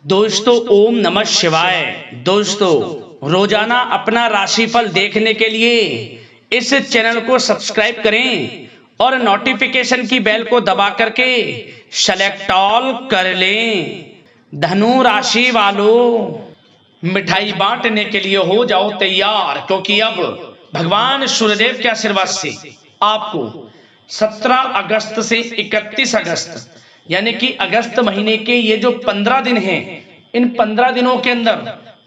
दोस्तों ओम नमः शिवाय। दोस्तों रोजाना अपना राशिफल देखने के लिए इस चैनल को सब्सक्राइब करें और नोटिफिकेशन की बेल को दबा करके सेलेक्ट ऑल कर लें। धनु राशि वालों, मिठाई बांटने के लिए हो जाओ तैयार, क्योंकि अब भगवान सूर्यदेव के आशीर्वाद से आपको 17 अगस्त से 31 अगस्त यानी कि अगस्त महीने के ये जो 15 दिन हैं, इन 15 दिनों के अंदर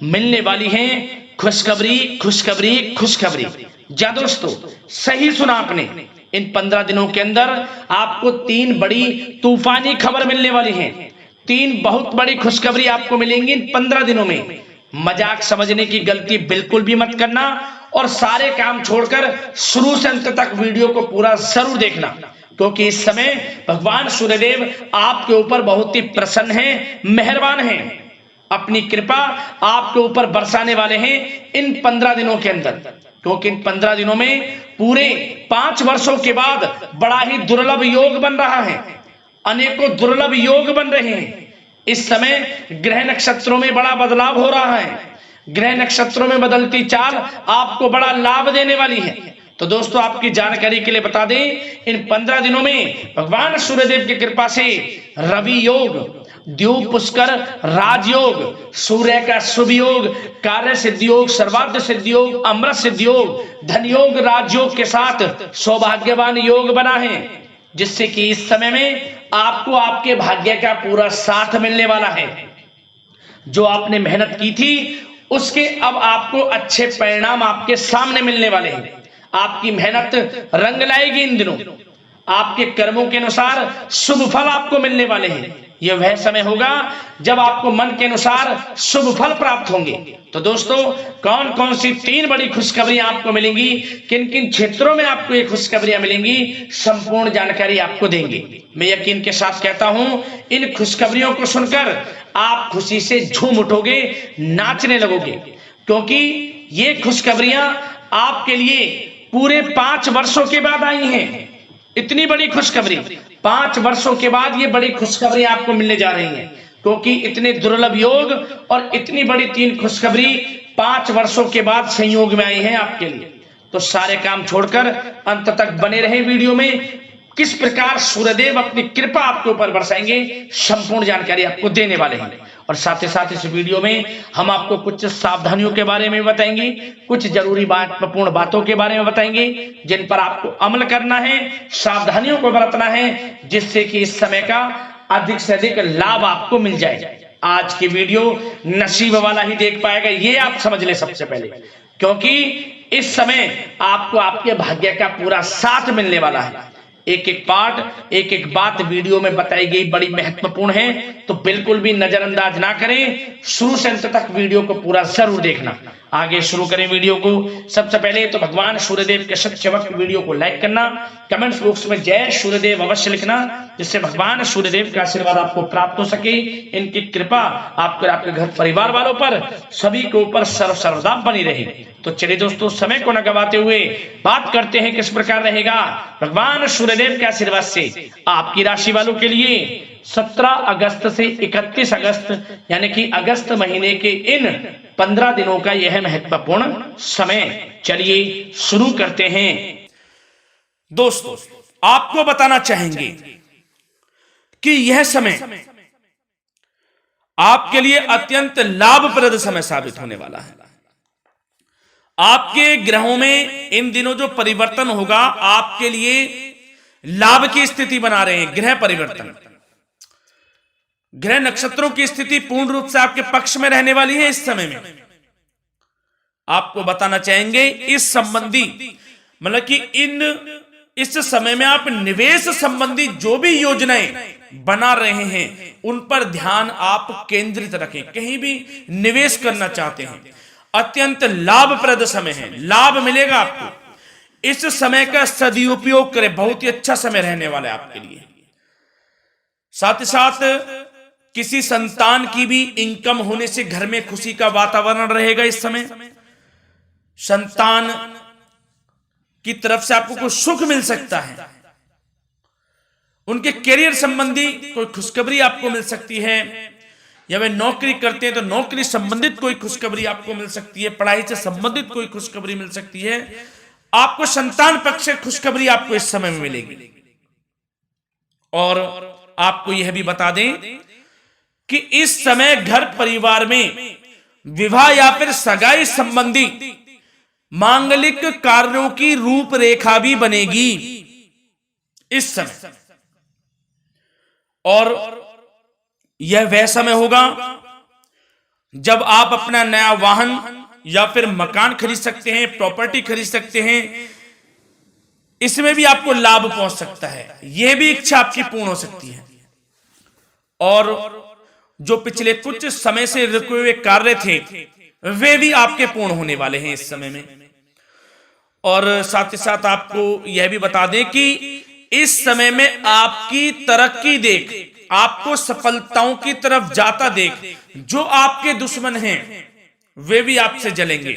मिलने वाली हैं खुशखबरी खुशखबरी खुशखबरी। जा दोस्तों, सही सुना आपने, इन 15 दिनों के अंदर आपको 3 बड़ी तूफानी खबर मिलने वाली हैं। 3 बहुत बड़ी खुशखबरी आपको मिलेंगी इन 15 दिनों में। मजाक समझने की गलती बिल्कुल भी मत करना और सारे काम छोड़कर शुरू से अंत तक वीडियो को पूरा जरूर देखना, क्योंकि इस समय भगवान सूर्यदेव आपके ऊपर बहुत ही प्रसन्न हैं, मेहरबान हैं। अपनी कृपा आपके ऊपर बरसाने वाले हैं इन 15 दिनों के अंदर, क्योंकि इन 15 दिनों में पूरे 5 वर्षों के बाद बड़ा ही दुर्लभ योग बन रहा है। अनेकों दुर्लभ योग बन रहे हैं। इस समय ग्रह नक्षत्रों में बड़ा बदलाव हो रहा है। ग्रह नक्षत्रों में बदलती चाल आपको बड़ा लाभ देने वाली है। तो दोस्तों, आपकी जानकारी के लिए बता दें, इन 15 दिनों में भगवान सूर्यदेव की कृपा से रवि योग, द्यूप पुष्कर राजयोग, सूर्य का शुभ योग, कार्य सिद्धि योग, सर्वार्थ सिद्धि योग, अमृत सिद्धि योग, धन योग, राजयोग के साथ सौभाग्यवान योग बना है, जिससे कि इस समय में आपको आपके भाग्य का पूरा साथ मिलने वाला है। जो आपने मेहनत की थी उसके अब आपको अच्छे परिणाम आपके सामने मिलने वाले हैं। आपकी मेहनत रंग लाएगी इन दिनों। आपके कर्मों के अनुसार शुभ फल आपको मिलने वाले हैं। यह वह समय होगा जब आपको मन के अनुसार शुभ फल प्राप्त होंगे। तो दोस्तों, कौन कौन सी 3 बड़ी खुशखबरियां आपको मिलेंगी, किन किन क्षेत्रों में आपको ये खुशखबरियां मिलेंगी, संपूर्ण जानकारी आपको देंगे। मैं यकीन के साथ कहता हूं, इन खुशखबरियों को सुनकर आप खुशी से झूम उठोगे, नाचने लगोगे, क्योंकि ये खुशखबरियां आपके लिए पूरे 5 वर्षों के बाद आई हैं। इतनी बड़ी खुशखबरी 5 वर्षों के बाद ये बड़ी खुशखबरी आपको मिलने जा रही है, क्योंकि इतने दुर्लभ योग और इतनी बड़ी 3 खुशखबरी 5 वर्षों के बाद संयोग में आई हैं आपके लिए। तो सारे काम छोड़कर अंत तक बने रहे वीडियो में। किस प्रकार सूर्यदेव अपनी कृपा आपके ऊपर बरसाएंगे, संपूर्ण जानकारी आपको देने वाले हैं। और साथ ही साथ इस वीडियो में हम आपको कुछ सावधानियों के बारे में बताएंगे, कुछ जरूरी महत्वपूर्ण बातों के बारे में बताएंगे, जिन पर आपको अमल करना है, सावधानियों को बरतना है, जिससे कि इस समय का अधिक से अधिक लाभ आपको मिल जाए। आज की वीडियो नसीब वाला ही देख पाएगा, ये आप समझ ले सबसे पहले, क्योंकि इस समय आपको आपके भाग्य का पूरा साथ मिलने वाला है। एक एक पार्ट, एक एक बात वीडियो में बताई गई बड़ी महत्वपूर्ण है, तो बिल्कुल भी नजरअंदाज ना करें। शुरू से अंत तक वीडियो को पूरा जरूर देखना। आगे शुरू करें वीडियो को। सबसे पहले तो भगवान सूर्यदेव के सच्चे वक्त वीडियो को लाइक करना, कमेंट्स बॉक्स में जय सूर्यदेव अवश्य लिखना, जिससे भगवान सूर्यदेव का आशीर्वाद आपको प्राप्त हो सके। इनकी कृपा आपके आपके घर परिवार वालों पर सभी के ऊपर सर्वदा बनी रहे। तो चलिए दोस्तों, समय को न गवाते हुए बात करते हैं किस प्रकार रहेगा भगवान सूर्यदेव के आशीर्वाद से आपकी राशि वालों के लिए 17 अगस्त से 31 अगस्त यानी कि अगस्त महीने के इन 15 दिनों का यह महत्वपूर्ण समय। चलिए शुरू करते हैं। दोस्तों, आपको बताना चाहेंगे कि यह समय आपके लिए अत्यंत लाभप्रद समय साबित होने वाला है। आपके ग्रहों में इन दिनों जो परिवर्तन होगा, आपके लिए लाभ की स्थिति बना रहे हैं। ग्रह परिवर्तन, ग्रह नक्षत्रों की स्थिति पूर्ण रूप से आपके पक्ष में रहने वाली है। इस समय में आपको बताना चाहेंगे इस संबंधी, मतलब कि इस समय में आप निवेश संबंधी जो भी योजनाएं बना रहे हैं, उन पर ध्यान आप केंद्रित रखें। कहीं भी निवेश करना चाहते हैं, अत्यंत लाभप्रद समय है, लाभ मिलेगा आपको। इस समय का सदुपयोग करें, बहुत ही अच्छा समय रहने वाला है आपके लिए। साथ ही साथ किसी संतान की भी इनकम होने से घर में खुशी का वातावरण रहेगा। इस समय संतान की तरफ से आपको कुछ सुख मिल सकता है। उनके करियर संबंधी कोई खुशखबरी आपको मिल सकती है, या वे नौकरी करते हैं तो नौकरी संबंधित कोई खुशखबरी आपको मिल सकती है, पढ़ाई से संबंधित कोई खुशखबरी मिल सकती है, आपको संतान पक्ष से खुशखबरी आपको इस समय में मिलेगी। और आपको यह भी बता दें कि इस समय घर परिवार में विवाह या फिर सगाई संबंधी मांगलिक कार्यों की रूपरेखा भी बनेगी इस समय। और यह वह समय होगा जब आप अपना नया वाहन या फिर मकान खरीद सकते हैं, प्रॉपर्टी खरीद सकते हैं। इसमें भी आपको लाभ पहुंच सकता है, यह भी इच्छा आपकी पूर्ण हो सकती है। और जो पिछले कुछ समय से रुके हुए कार्य थे वे भी आपके पूर्ण होने वाले हैं इस समय में। और साथ ही साथ आपको यह भी बता दें कि इस समय में आपकी तरक्की देख, आपको सफलताओं की तरफ जाता देख, जो आपके दुश्मन हैं वे भी आपसे जलेंगे,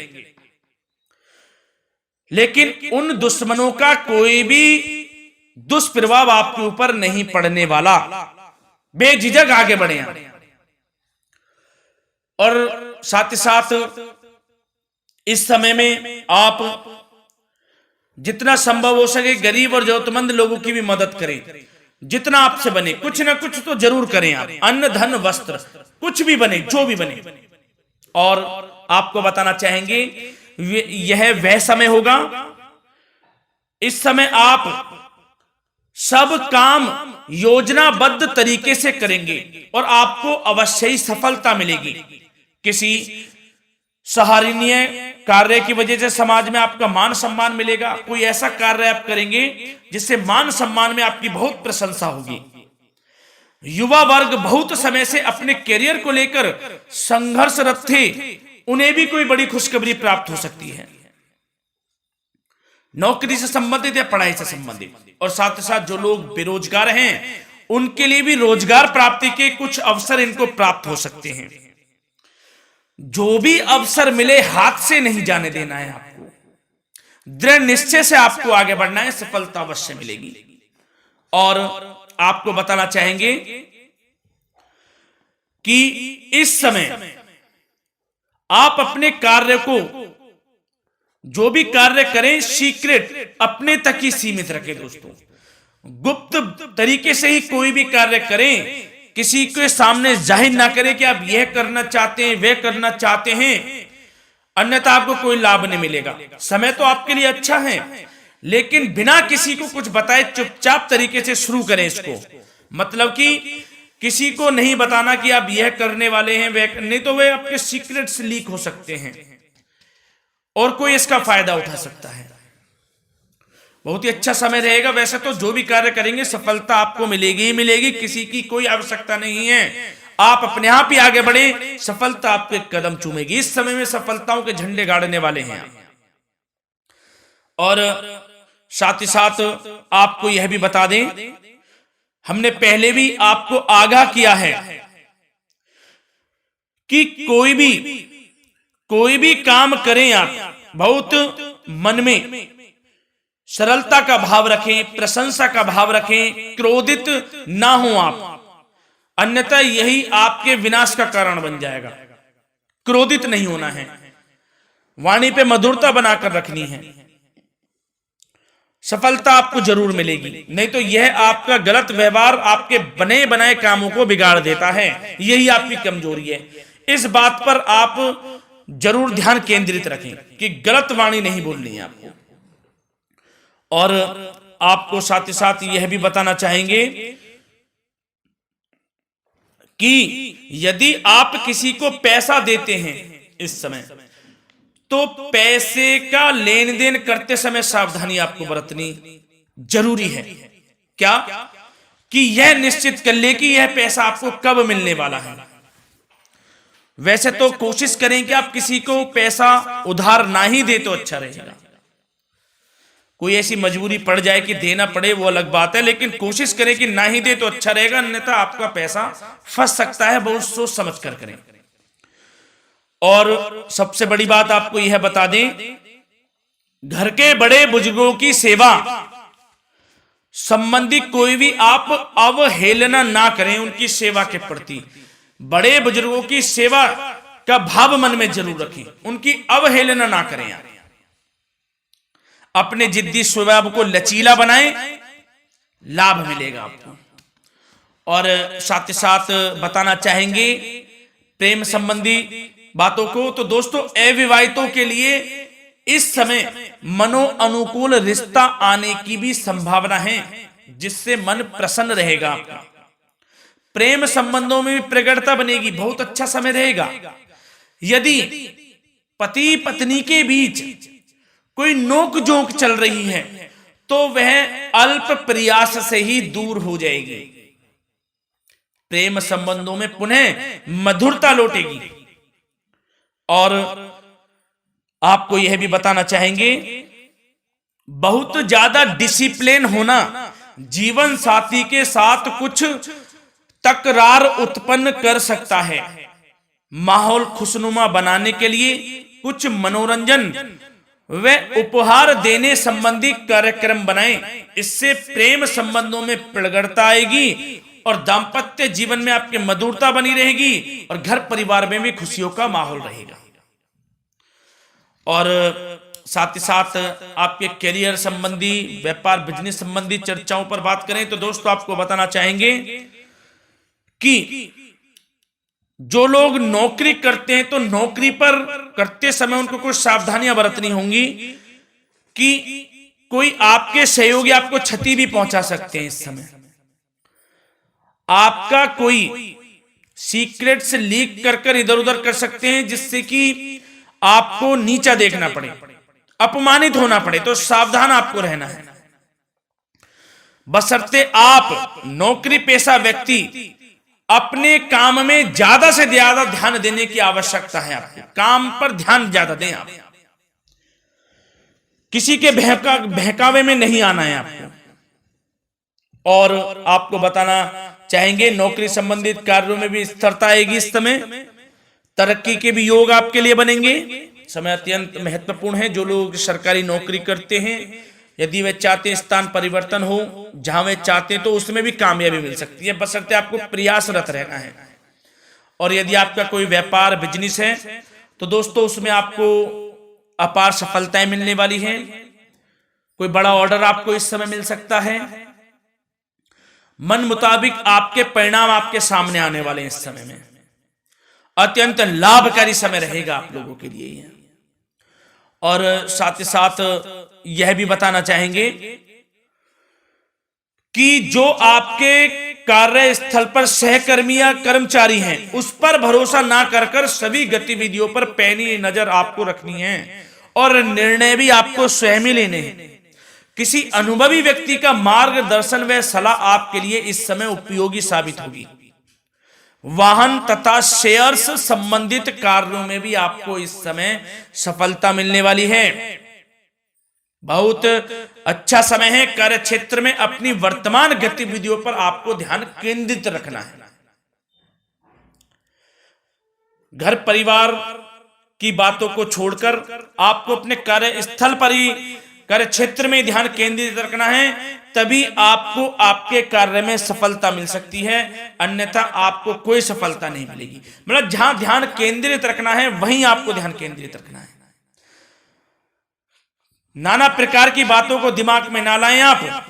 लेकिन उन दुश्मनों का कोई भी दुष्प्रभाव आपके ऊपर नहीं पड़ने वाला। बेझिझक आगे बढ़े आप। और साथ ही साथ इस समय में आप जितना संभव हो सके गरीब और जरूरतमंद लोगों की भी मदद करें, जितना आपसे बने कुछ ना कुछ तो जरूर करें आप, अन्न धन वस्त्र कुछ भी बने, जो भी बने। और आपको बताना चाहेंगे यह वह समय होगा, इस समय आप सब काम योजनाबद्ध तरीके से करेंगे और आपको अवश्य ही सफलता मिलेगी। किसी सराहनीय कार्य की वजह से समाज में आपका मान सम्मान मिलेगा। कोई ऐसा कार्य आप करेंगे जिससे मान सम्मान में आपकी बहुत प्रशंसा होगी। युवा वर्ग बहुत समय से अपने करियर को लेकर संघर्षरत थे, उन्हें भी कोई बड़ी खुशखबरी प्राप्त हो सकती है, नौकरी से संबंधित या पढ़ाई से संबंधित। और साथ ही साथ जो लोग बेरोजगार हैं उनके लिए भी रोजगार प्राप्ति के कुछ अवसर इनको प्राप्त हो सकते हैं। जो भी अवसर मिले हाथ से नहीं जाने देना है आपको, दृढ़ निश्चय से आपको आगे बढ़ना है, सफलता अवश्य मिलेगी। और आपको बताना चाहेंगे कि इस समय आप अपने कार्य को, जो भी कार्य करें, सीक्रेट अपने तक ही सीमित रखें दोस्तों। गुप्त तरीके से ही कोई भी कार्य करें, किसी के सामने जाहिर ना करें कि आप यह करना चाहते हैं, वह करना चाहते हैं, अन्यथा आपको कोई लाभ नहीं मिलेगा। समय तो आपके लिए अच्छा है, लेकिन बिना किसी को कुछ बताए चुपचाप तरीके से शुरू करें इसको। मतलब कि किसी को नहीं बताना कि आप यह करने वाले हैं, वह नहीं, तो वे आपके सीक्रेट्स लीक हो सकते हैं और कोई इसका फायदा उठा सकता है। बहुत ही अच्छा समय रहेगा। वैसे तो जो भी कार्य करेंगे सफलता आपको मिलेगी ही मिलेगी, किसी की कोई आवश्यकता नहीं है, आप अपने आप ही आगे बढ़े, सफलता आपके कदम चूमेगी। इस समय में सफलताओं के झंडे गाड़ने वाले हैं आप। और साथ ही साथ आपको यह भी बता दें, हमने पहले भी आपको आगाह किया है कि कोई भी काम करें आप बहुत मन में सरलता का भाव रखें, प्रशंसा का भाव रखें, क्रोधित ना हो आप, अन्यथा यही आपके विनाश का कारण बन जाएगा। क्रोधित नहीं होना है, वाणी पे मधुरता बनाकर रखनी है, सफलता आपको जरूर मिलेगी। नहीं तो यह आपका गलत व्यवहार आपके बने बनाए कामों को बिगाड़ देता है, यही आपकी कमजोरी है। इस बात पर आप जरूर ध्यान केंद्रित रखें कि गलत वाणी नहीं बोलनी है आपको। और आपको साथ ही साथ यह भी बताना चाहेंगे कि यदि आप किसी को पैसा देते हैं इस समय, तो पैसे का लेन देन करते समय सावधानी आपको बरतनी जरूरी है। क्या कि यह निश्चित कर ले कि यह पैसा आपको कब मिलने वाला है। वैसे तो कोशिश करें कि आप किसी को पैसा उधार ना ही दे तो अच्छा रहेगा। कोई ऐसी मजबूरी पड़ जाए कि देना पड़े वो अलग बात है, लेकिन कोशिश करें कि ना ही दे तो अच्छा रहेगा, अन्यथा आपका पैसा फंस सकता है। बहुत सोच समझ कर करें। और सबसे बड़ी बात आपको यह बता दें, घर के बड़े बुजुर्गों की सेवा संबंधी कोई भी आप अवहेलना ना करें उनकी सेवा के प्रति। बड़े बुजुर्गों की सेवा का भाव मन में जरूर रखें, उनकी अवहेलना ना करें आप। अपने जिद्दी स्वभाव को लचीला बनाएं, लाभ मिलेगा आपको। और साथ ही साथ बताना चाहेंगे प्रेम संबंधी बातों को, तो दोस्तों अविवाहितों के लिए इस समय मनो अनुकूल रिश्ता आने की भी संभावना है, जिससे मन प्रसन्न रहेगा आपका। प्रेम संबंधों में भी प्रगाढ़ता बनेगी, बहुत अच्छा समय रहेगा। यदि पति पत्नी के बीच कोई नोक झोंक चल रही है तो वह अल्प प्रयास से ही दूर हो जाएगी। प्रेम संबंधों में पुनः मधुरता लौटेगी। और आपको यह भी बताना चाहेंगे, बहुत ज्यादा डिसिप्लिन होना जीवन साथी के साथ कुछ तकरार उत्पन्न कर सकता है। माहौल खुशनुमा बनाने के लिए कुछ मनोरंजन व उपहार देने संबंधी कार्यक्रम बनाएं, इससे प्रेम संबंधों में प्रगाढ़ता आएगी और दाम्पत्य जीवन में आपकी मधुरता बनी रहेगी और घर परिवार में भी खुशियों का माहौल रहेगा। और साथ ही साथ आपके करियर संबंधी, व्यापार बिजनेस संबंधी चर्चाओं पर बात करें तो दोस्तों आपको बताना चाहेंगे कि जो लोग नौकरी करते हैं तो नौकरी पर करते समय उनको कुछ सावधानियां बरतनी होंगी कि कोई आपके सहयोगी आपको क्षति भी पहुंचा सकते हैं। इस समय आपका कोई सीक्रेट्स लीक कर इधर उधर कर सकते हैं, जिससे कि आपको नीचा देखना पड़े, अपमानित होना पड़े, तो सावधान आपको रहना है। बशर्ते आप नौकरी पेशा व्यक्ति अपने काम में ज्यादा से ज्यादा ध्यान देने की आवश्यकता है। आपको काम पर ध्यान ज्यादा दें आप, किसी के बहकावे में नहीं आना है आपको। और आपको बताना चाहेंगे नौकरी संबंधित कार्यों में भी स्थिरता आएगी। इस समय तरक्की के भी योग आपके लिए बनेंगे। समय अत्यंत महत्वपूर्ण है। जो लोग सरकारी नौकरी करते हैं, यदि वे चाहते हैं स्थान परिवर्तन हो, जहां वे चाहते हैं तो उसमें भी कामयाबी मिल सकती है, बशर्ते आपको प्रयासरत रहना है। और यदि आपका कोई व्यापार बिजनेस है तो दोस्तों उसमें आपको अपार सफलताएं मिलने वाली हैं। कोई बड़ा ऑर्डर आपको इस समय मिल सकता है। मन मुताबिक आपके परिणाम आपके सामने आने वाले हैं। इस समय में अत्यंत लाभकारी समय रहेगा आप लोगों के लिए। और साथ ही साथ यह भी बताना चाहेंगे कि जो आपके कार्यस्थल पर सहकर्मी या कर्मचारी हैं, उस पर भरोसा ना कर सभी गतिविधियों पर पैनी नजर आपको रखनी है और निर्णय भी आपको स्वयं ही लेने हैं। किसी अनुभवी व्यक्ति का मार्गदर्शन व सलाह आपके लिए इस समय उपयोगी साबित होगी। वाहन तथा शेयर्स संबंधित कार्यों में भी आपको इस समय सफलता मिलने वाली है। बहुत अच्छा समय है। कार्य क्षेत्र में अपनी वर्तमान गतिविधियों पर आपको ध्यान केंद्रित रखना है। घर परिवार की बातों को छोड़कर आपको अपने कार्यस्थल पर ही, कार्य क्षेत्र में ध्यान केंद्रित रखना है, तभी आपको आपके कार्य में सफलता मिल सकती है, अन्यथा आपको कोई सफलता नहीं मिलेगी। मतलब जहां ध्यान केंद्रित रखना है वहीं आपको ध्यान केंद्रित रखना है। नाना प्रकार की बातों को दिमाग में ना लाएं आप,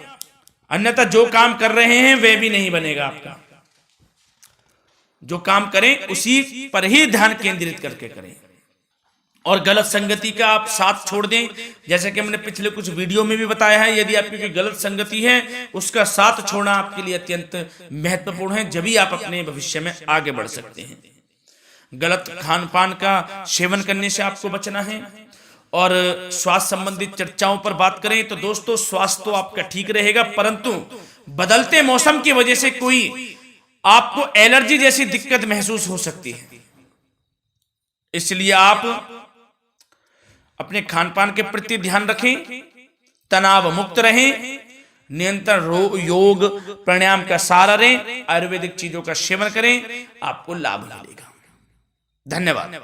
अन्यथा जो काम कर रहे हैं वह भी नहीं बनेगा आपका। जो काम करें उसी पर ही ध्यान केंद्रित करके करें और गलत संगति का आप साथ छोड़ दें। जैसे कि हमने पिछले कुछ वीडियो में भी बताया है, यदि आपकी कोई गलत संगति है उसका साथ छोड़ना आपके लिए अत्यंत महत्वपूर्ण है, जब ही आप अपने भविष्य में आगे बढ़ सकते हैं। गलत खान पान का सेवन करने से आपको बचना है। और स्वास्थ्य संबंधित चर्चाओं पर बात करें तो दोस्तों स्वास्थ्य तो आपका ठीक रहेगा, परंतु बदलते मौसम की वजह से कोई आपको एलर्जी जैसी दिक्कत महसूस हो सकती है। इसलिए आप अपने खान पान के प्रति ध्यान रखें, तनाव मुक्त रहें, नियंत्रण योग प्राणायाम का सहारा लें, आयुर्वेदिक चीजों का सेवन करें, आपको लाभ मिलेगा। धन्यवाद।